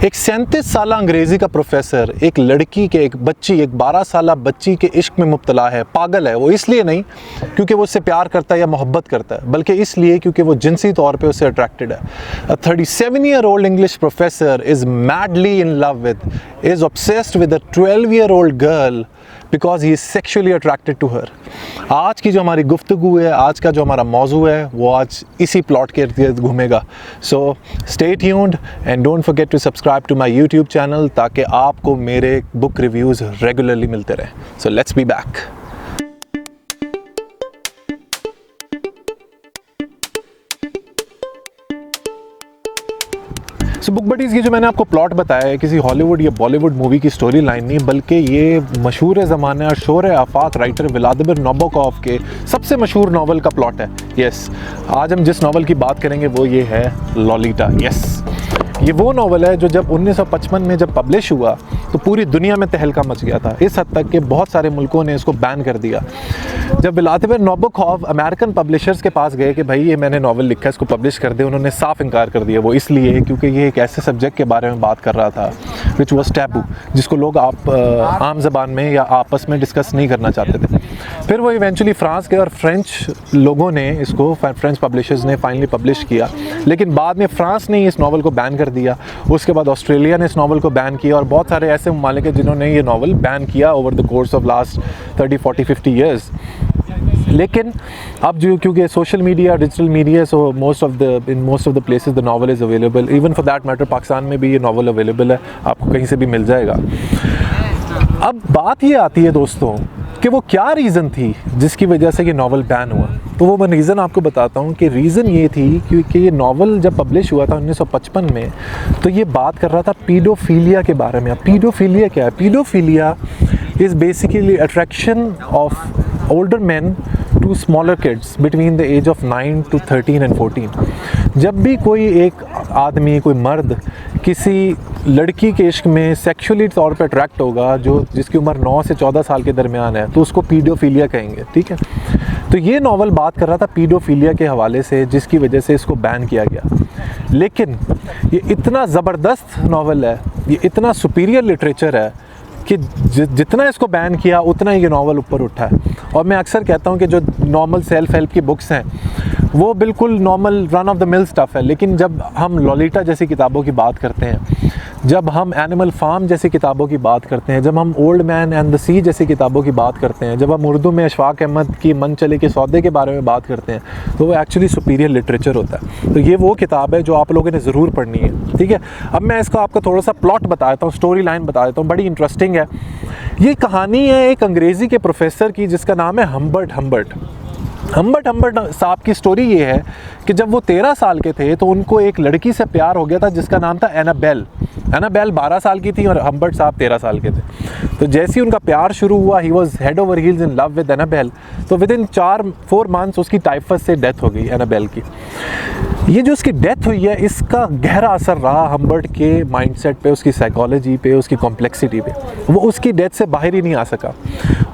एक 37 साल अंग्रेज़ी का प्रोफेसर एक लड़की के एक 12 साल बच्ची के इश्क में मुब्तला है। पागल है वो, इसलिए नहीं क्योंकि वो उससे प्यार करता है या मोहब्बत करता है, बल्कि इसलिए क्योंकि वो जिनसी तौर पे उससे अट्रैक्टेड है। A 37-year-old English professor is madly in love with, is obsessed with a 12-year-old girl because he is sexually attracted to her। आज की जो हमारी गुफ्तगू है, आज का जो हमारा मौजू है, वो आज इसी प्लॉट के इर्द-गिर्द घूमेगा। So stay tuned and don't forget to subscribe to my YouTube channel ताकि आपको मेरे बुक रिव्यूज़ रेगुलरली मिलते रहें। So let's be back. So book buddies की जो मैंने आपको प्लॉट बताया है किसी हॉलीवुड या बॉलीवुड मूवी की स्टोरी लाइन नहीं, बल्कि ये मशहूर ज़माना और शोर आफाक राइटर व्लादिमिर नाबोकोव के सबसे मशहूर नावल का प्लॉट है। यस, आज हम जिस नावल की बात करेंगे वो ये है लॉलीटा। यस, ये वो नावल है जो जब 1955 में जब पब्लिश हुआ तो पूरी दुनिया में तहलका मच गया था, इस हद तक कि बहुत सारे मुल्कों ने इसको बैन कर दिया। जब व्लादिमिर नाबोकोव अमेरिकन पब्लिशर्स के पास गए कि भाई ये मैंने नावल लिखा है, इसको पब्लिश कर दे, उन्होंने साफ इनकार कर दिया। वो इसलिए क्योंकि ये एक ऐसे सब्जेक्ट के बारे में बात कर रहा था विच वॉज टैबू, जिसको लोग आम ज़बान में या आपस में डिस्कस नहीं करना चाहते थे। फिर वो इवेंचुअली फ्रांस गए और फ्रेंच लोगों ने इसको, फ्रेंच पब्लिशर्स ने फाइनली पब्लिश किया, लेकिन बाद में फ्रांस ने इस नावल को बैन कर दिया। उसके बाद ऑस्ट्रेलिया ने इस नावल को बैन किया और बहुत सारे ऐसे ममालिक हैं जिन्होंने ये नावल बैन किया over the course of last 30, 40, 50 years. लेकिन अब जो क्योंकि social media, digital media, so in most of the places the novel is available. Even for that matter Pakistan में भी ये नावल अवेलेबल है, आपको कहीं से भी मिल जाएगा। अब बात ये आती है दोस्तों कि वो क्या रीज़न थी जिसकी वजह से ये नावल बैन हुआ। तो वो मैं रीज़न आपको बताता हूँ कि रीज़न ये थी क्योंकि ये नावल जब पब्लिश हुआ था 1955 में, तो ये बात कर रहा था पीडोफीलिया के बारे में। अब पीडोफीलिया क्या है? Pedophilia is basically attraction of older man to smaller kids between the age of 9 to 13 and 14। जब भी कोई एक आदमी, कोई मर्द किसी लड़की के इश्क में सेक्सुअली तौर पे अट्रैक्ट होगा जो जिसकी उम्र 9 से 14 साल के दरमियान है, तो उसको पीडोफीलिया कहेंगे। ठीक है, तो ये नावल बात कर रहा था पीडोफीलिया के हवाले से, जिसकी वजह से इसको बैन किया गया। लेकिन ये इतना ज़बरदस्त नावल है, ये इतना सुपीरियर लिटरेचर है कि जितना इसको बैन किया उतना ही ये नावल ऊपर उठा है। और मैं अक्सर कहता हूँ कि जो नॉर्मल सेल्फ हेल्प की बुक्स हैं वो बिल्कुल normal run of the mill stuff है, लेकिन जब हम लॉलीटा जैसी किताबों की बात करते हैं, जब हम एनिमल फार्म जैसी किताबों की बात करते हैं, जब हम ओल्ड मैन एंड द सी जैसी किताबों की बात करते हैं, जब हम उर्दू में अशफाक अहमद की मन चले के सौदे के बारे में बात करते हैं, तो वो एक्चुअली सुपीरियर लिटरेचर होता है। तो ये वो किताब है जो आप लोगों ने ज़रूर पढ़नी है। ठीक है, अब मैं इसका आपको थोड़ा सा प्लॉट बता देता हूँ, स्टोरी लाइन बता देता हूँ, बड़ी इंटरेस्टिंग है। ये कहानी है एक अंग्रेज़ी के प्रोफेसर की जिसका नाम है हम्बर्ट साहब की। स्टोरी ये है कि जब वो 13 साल के थे तो उनको एक लड़की से प्यार हो गया था जिसका नाम था एनाबेल 12 साल की थी और हम्बर्ट साहब 13 साल के थे। तो जैसे ही उनका प्यार शुरू हुआ, he was head over heels in love with Annabel. तो विद इन 4 मंथ्स उसकी टाइफस से डेथ हो गई एनाबेल की। ये जो उसकी डेथ हुई है, इसका गहरा असर रहा हम्बर्ट के माइंडसेट पे, उसकी साइकोलॉजी पे, उसकी कॉम्प्लेक्सिटी पे। वो उसकी डेथ से बाहर ही नहीं आ सका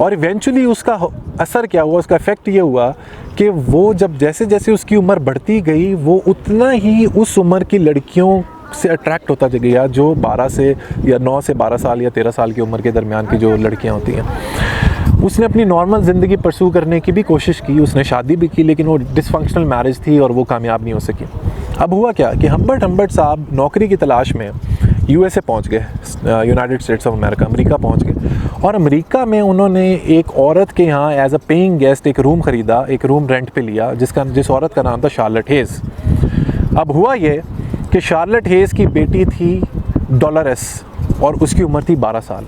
और इवेंचुअली उसका असर क्या हुआ, उसका इफ़ेक्ट ये हुआ कि वो जब जैसे जैसे उसकी उम्र बढ़ती गई, वो उतना ही उस उम्र की लड़कियों से अट्रैक्ट होता गया जो 12 से या 9 से 12 साल या 13 साल की उम्र के दरमियान की जो लड़कियां होती हैं। उसने अपनी नॉर्मल ज़िंदगी परस्यू करने की भी कोशिश की, उसने शादी भी की, लेकिन वो डिसफंक्शनल मैरिज थी और वो कामयाब नहीं हो सकी। अब हुआ क्या कि हम्बर्ट साहब नौकरी की तलाश में USA पहुंच गए, United states of America, America पहुंच गए। और अमेरिका में उन्होंने एक औरत के यहाँ एज अ पेइंग गेस्ट एक रूम ख़रीदा, एक रूम रेंट पे लिया, जिस औरत का नाम था शार्लेट हेज़। अब हुआ ये कि शार्लेट हेज़ की बेटी थी डॉलरेस और उसकी उम्र थी 12 साल।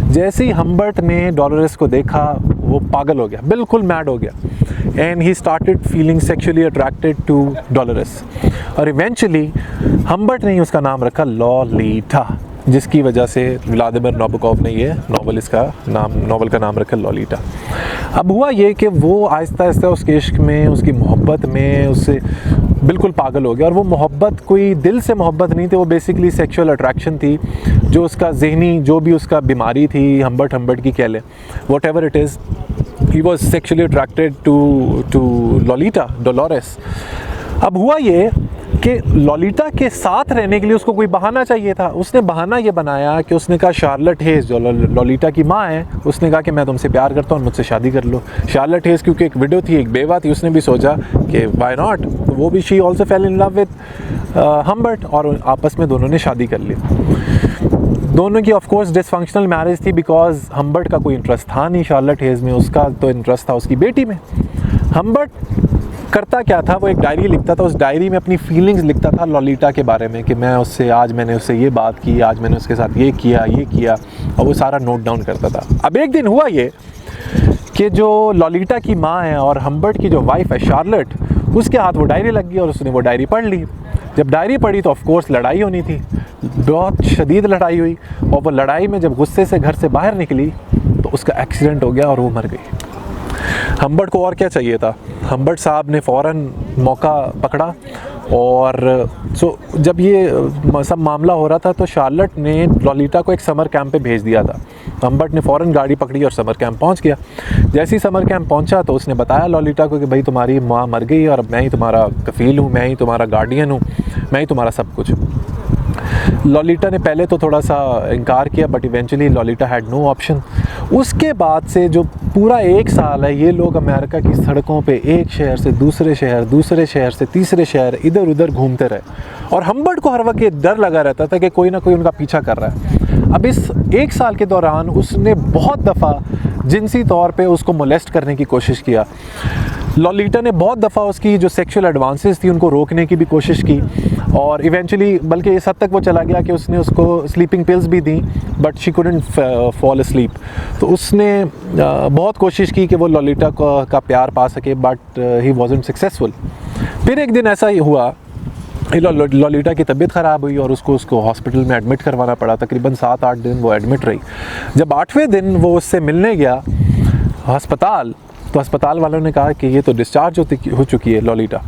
जैसे ही हम्बर्ट ने डॉलरेस को देखा, वो पागल हो गया, बिल्कुल मैड हो गया। And he started feeling sexually attracted to Dolores. और इवेंचुअली हम्बर्ट ने उसका नाम रखा लॉलीटा, जिसकी वजह से व्लादिमिर नाबोकोव ने ये नावल का नाम रखा लॉलीटा। अब हुआ ये कि वो आहिस्ता आहिस्ता उसके इश्क में, उसकी मोहब्बत में उससे बिल्कुल पागल हो गया। और वो मोहब्बत कोई दिल से मोहब्बत नहीं थी, वो बेसिकली सेक्सुअल अट्रैक्शन थी, जो उसका जहनी, जो भी उसका बीमारी थी हम्बर्ट की कह लें, whatever it is, he was sexually attracted to Lolita, Dolores. अब हुआ ये कि लॉलिटा के साथ रहने के लिए उसको कोई बहाना चाहिए था। उसने बहाना ये बनाया कि उसने कहा शार्लेट हेज़ जो लॉलिटा की माँ है, उसने कहा कि मैं तुमसे प्यार करता हूँ, मुझसे शादी कर लो। शार्लेट हेज़ क्योंकि एक विडो थी, एक बेवा थी, उसने भी सोचा कि व्हाई नॉट, वो भी she also fail in love with Humbert, और आपस में दोनों ने शादी कर ली। दोनों की ऑफ कोर्स डिसफंक्शनल मैरिज थी, बिकॉज हम्बर्ट का कोई इंटरेस्ट था नहीं शार्लेट हेज़ में, उसका तो इंटरेस्ट था उसकी बेटी में। हम्बर्ट करता क्या था, वो एक डायरी लिखता था, उस डायरी में अपनी फीलिंग्स लिखता था लॉलिटा के बारे में कि मैं उससे, आज मैंने उससे ये बात की, आज मैंने उसके साथ ये किया, और वो सारा नोट डाउन करता था। अब एक दिन हुआ ये कि जो लॉलिटा की माँ है और हम्बर्ट की जो वाइफ है शार्लेट, उसके हाथ वो डायरी लग गई और उसने वो डायरी पढ़ ली। जब डायरी पढ़ी तो ऑफ कोर्स लड़ाई होनी थी, बहुत शदीद लड़ाई हुई, और वो लड़ाई में जब गुस्से से घर से बाहर निकली तो उसका एक्सीडेंट हो गया और वो मर गई। हम्बर्ट को और क्या चाहिए था, हम्बर्ट साहब ने फ़ौरन मौका पकड़ा, और जब ये सब मामला हो रहा था तो शार्लेट ने लॉलिटा को एक समर कैंप पे भेज दिया था। हम्बर्ट ने फ़ौरन गाड़ी पकड़ी और समर कैंप पहुंच गया। जैसे ही समर कैंप पहुंचा तो उसने बताया लॉलिटा को कि भाई तुम्हारी माँ मर गई और मैं ही तुम्हारा कफ़ील हूँ, मैं ही तुम्हारा गार्डियन हूँ, मैं ही तुम्हारा सब कुछ। लॉलिटा ने पहले तो थोड़ा सा इनकार किया, but eventually Lolita had no option. उसके बाद से जो पूरा 1 साल है ये लोग अमेरिका की सड़कों पे एक शहर से दूसरे शहर, दूसरे शहर से तीसरे शहर इधर उधर घूमते रहे, और हम्बर्ट को हर वक्त ये डर लगा रहता था कि कोई ना कोई उनका पीछा कर रहा है। अब इस 1 साल के दौरान उसने बहुत दफ़ा जिनसी तौर पे उसको मोलेस्ट करने की कोशिश किया। लॉलिटा ने बहुत दफ़ा उसकी जो सेक्सुअल एडवांसेस थी उनको रोकने की भी कोशिश की, और इवेंचुअली बल्कि इस हद तक वो चला गया कि उसने उसको स्लीपिंग पिल्स भी दी, but she couldn't fall asleep. तो उसने बहुत कोशिश की कि वो लॉलिटा का प्यार पा सके, बट ही वाज़न्ट सक्सेसफुल। फिर एक दिन ऐसा ही हुआ, लॉलिटा की तबीयत ख़राब हुई और उसको हॉस्पिटल में एडमिट करवाना पड़ा। तकरीबन 7-8 दिन वो एडमिट रही। जब 8वें दिन वो उससे मिलने गया अस्पताल, तो अस्पताल वालों ने कहा कि ये तो डिस्चार्ज हो चुकी है लॉलिटा,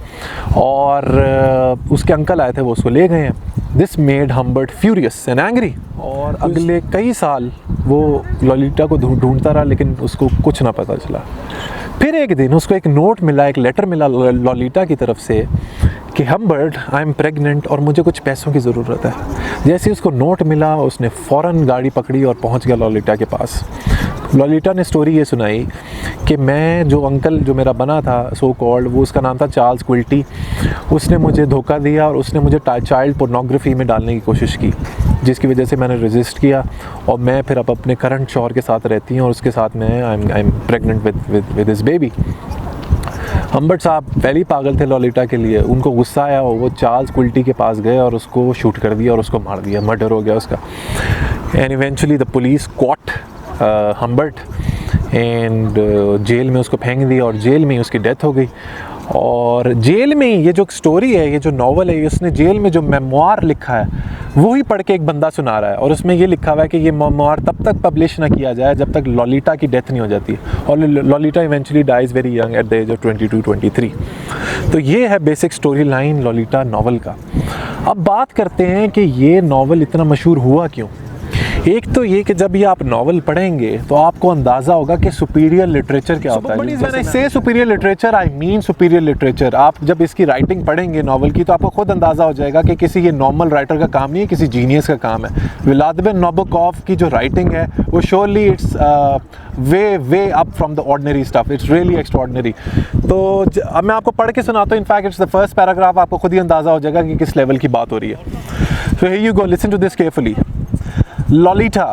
और उसके अंकल आए थे, वो उसको ले गए हैं। This made Humbert furious and angry, और अगले कई साल वो लॉलिटा को ढूंढता रहा, लेकिन उसको कुछ ना पता चला। फिर एक दिन उसको एक नोट मिला, एक लेटर मिला लॉलिटा की तरफ से कि हम्बर्ट, आई एम प्रेग्नेंट और मुझे कुछ पैसों की ज़रूरत है। जैसे ही उसको नोट मिला उसने फ़ौरन गाड़ी पकड़ी और पहुंच गया लॉलिटा के पास। लॉलिटा ने स्टोरी ये सुनाई कि मैं जो अंकल जो मेरा बना था सो कॉल्ड, वो उसका नाम था चार्ल्स क्विल्टी, उसने मुझे धोखा दिया और उसने मुझे चाइल्ड पोर्नोग्राफी में डालने की कोशिश की, जिसकी वजह से मैंने रेजिस्ट किया, और मैं फिर अब अपने करंट शौहर के साथ रहती हूँ और उसके साथ मैं I am pregnant with this baby. Humbert साहब पहले ही पागल थे लॉलिटा के लिए, उनको गुस्सा आया और वो चार्ल्स क्विल्टी के पास गए और उसको शूट कर दिया और उसको मार दिया, मर्डर हो गया उसका। And eventually the police caught Humbert and jail में उसको फेंक दिया और जेल में ही उसकी डेथ हो गई। और जेल में ये जो स्टोरी है, ये जो नॉवल है, उसने जेल में जो मेमोयर लिखा है वो ही पढ़ के एक बंदा सुना रहा है, और उसमें ये लिखा हुआ है कि ये मेमोयर तब तक पब्लिश ना किया जाए जब तक लॉलिटा की डेथ नहीं हो जाती, और Lolita eventually dies very young at the age of 22-23। तो ये है basic story line Lolita novel का। अब बात करते हैं कि ये नॉवल इतना मशहूर हुआ क्यों। एक तो ये कि जब ये आप नॉवल पढ़ेंगे तो आपको अंदाज़ा होगा कि सुपीरियर लिटरेचर क्या होता है। व्हेन आई से superior literature, I mean superior literature. आप जब इसकी राइटिंग पढ़ेंगे नॉवल की तो आपको खुद अंदाज़ा हो जाएगा कि किसी ये नॉर्मल राइटर का काम नहीं है, किसी जीनियस का काम है। व्लादिमिर नाबोकोव की जो राइटिंग है वो surely it's way up from the ordinary stuff, it's really extraordinary. तो अब मैं आपको पढ़ के सुनाता हूँ, in fact it's the first paragraph, आपको खुद ही अंदाज़ा हो जाएगा कि किस लेवल की बात हो रही है। So here you go, listen to this carefully. Lolita,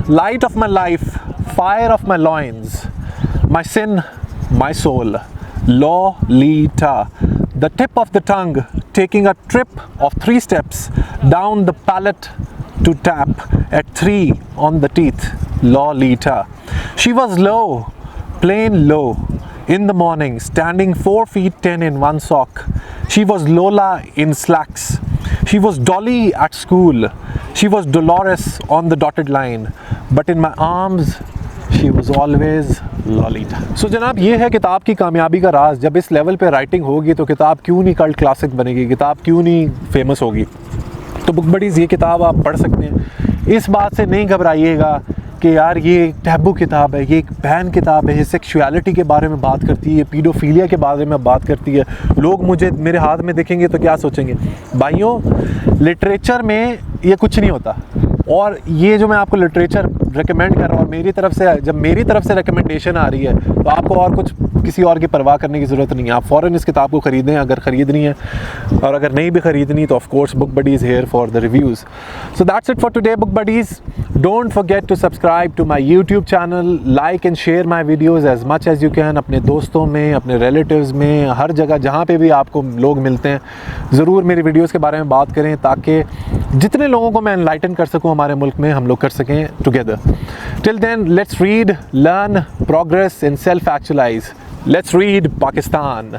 light of my life, fire of my loins, my sin, my soul. Lolita, the tip of the tongue, taking a trip of 3 steps down the palate to tap at 3 on the teeth. Lolita. She was low, plain low, in the morning, standing 4 feet 10 in one sock. She was Lola in slacks. She was Dolly at school. She was Dolores on the dotted line. But in my arms, she was always Lolita. So जनाब, ये है किताब की कामयाबी का राज। जब इस level पे राइटिंग होगी तो किताब क्यों नहीं कल्ट क्लासिक बनेगी, किताब क्यों नहीं फेमस होगी। तो बुक बडीज़ ये किताब आप पढ़ सकते हैं। इस बात से नहीं घबराइएगा कि यार ये एक टैबू किताब है, ये एक बैन किताब है, ये सेक्सुअलिटी के बारे में बात करती है, पीडोफीलिया के बारे में बात करती है। लोग मुझे मेरे हाथ में देखेंगे तो क्या सोचेंगे? भाइयों, लिटरेचर में ये कुछ नहीं होता। और ये जो मैं आपको लिटरेचर रिकमेंड कर रहा हूँ, मेरी तरफ से जब मेरी तरफ से रिकमेंडेशन आ रही है तो आपको और कुछ किसी और की परवाह करने की ज़रूरत नहीं है। आप फ़ौरन इस किताब को ख़रीदें अगर ख़रीदनी है, और अगर नहीं भी ख़रीदनी तो of course book buddy is here for the reviews. So that's it for today book buddies. Don't forget to subscribe to my YouTube channel, like and share my videos as much as you can. अपने दोस्तों में, अपने relatives में, हर जगह जहाँ पे भी आपको लोग मिलते हैं, ज़रूर मेरी वीडियोज़ के बारे में बात करें ताकि जितने लोगों को मैं एनलाइटन कर सकूँ हमारे मुल्क में, हम लोग कर सकें together. Till then, let's read, learn, progress and self actualize. Let's read Pakistan.